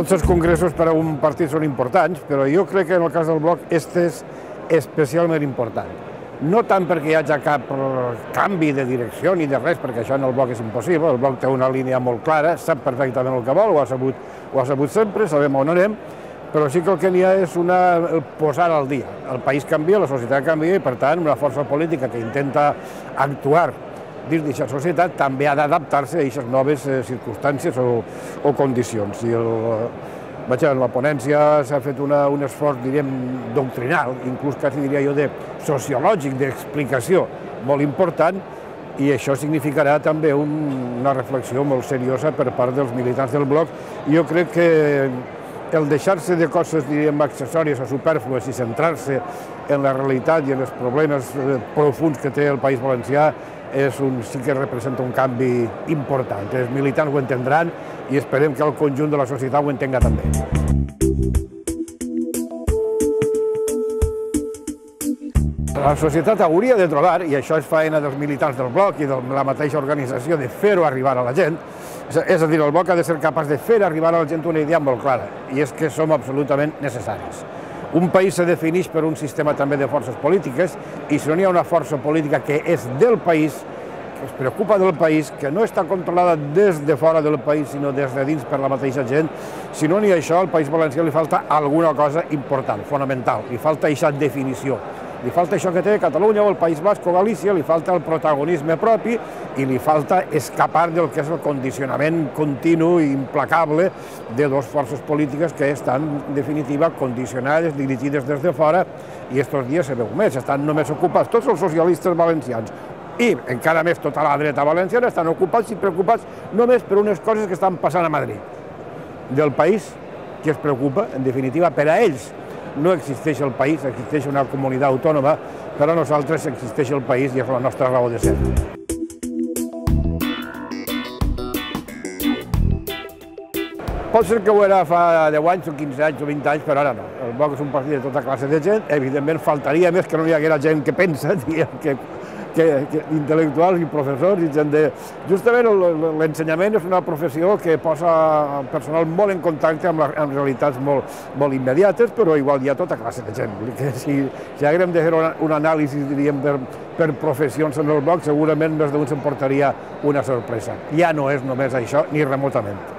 Tots els congressos per a un partit són importants, però jo crec que en el cas del Bloc este és especialment important. No tant perquè hi hagi cap canvi de direcció ni de res, perquè això en el Bloc és impossible. El Bloc té una línia molt clara, sap perfectament el que vol, ho ha sabut sempre, sabem on anem, però sí que el que n'hi ha és el posar al dia. El país canvia, la societat canvia i, per tant, una força política que intenta actuar dins d'aquesta societat també ha d'adaptar-se a aquestes noves circumstàncies o condicions. En la ponència s'ha fet un esforç, diríem, doctrinal, inclús quasi diria jo de sociològic, d'explicació molt important, i això significarà també una reflexió molt seriosa per part dels militants del Bloc. Jo crec que el deixar-se de coses, diríem, accessòries o supèrflues i centrar-se en la realitat i en els problemes profunds que té el País Valencià sí que representa un canvi important. Els militants ho entendran i esperem que el conjunt de la societat ho entenga també. La societat hauria de trobar, i això és feina dels militants del Bloc i de la mateixa organització, de fer-ho arribar a la gent, és a dir, el Bloc ha de ser capaç de fer arribar a la gent una idea molt clara, i és que som absolutament necessaris. Un país se defineix per un sistema també de forces polítiques, i si no hi ha una força política que és del país, que es preocupa del país, que no està controlada des de fora del país, sinó des de dins per la mateixa gent, si no n'hi ha això, al País Valencià li falta alguna cosa important, fonamental, li falta aquesta definició. Li falta això que té Catalunya o el País Basc o Galícia, li falta el protagonisme propi i li falta escapar del que és el condicionament continu i implacable de dues forces polítiques que estan, en definitiva, condicionades, dirigides des de fora, i estos dies se veu més, estan només ocupats tots els socialistes valencians i encara més tota la dreta valenciana estan ocupats i preocupats només per unes coses que estan passant a Madrid. Del país que es preocupa, en definitiva, per a ells no existeix el país, existeix una comunitat autònoma, però a nosaltres existeix el país i és la nostra raó de ser. Pot ser que ho era fa 10 anys o 15 anys o 20 anys, però ara no. El Bloc és un partit de tota classe de gent, evidentment faltaria més que no hi haguera gent que pensa, que intel·lectuals i professors i gent de... Justament l'ensenyament és una professió que posa el personal molt en contacte amb realitats molt immediates, però igual hi ha tota classe de gent. Si haguem de fer un anàlisi, diríem, per professions en el Bloc, segurament més d'un s'emportaria una sorpresa. Ja no és només això, ni remotament.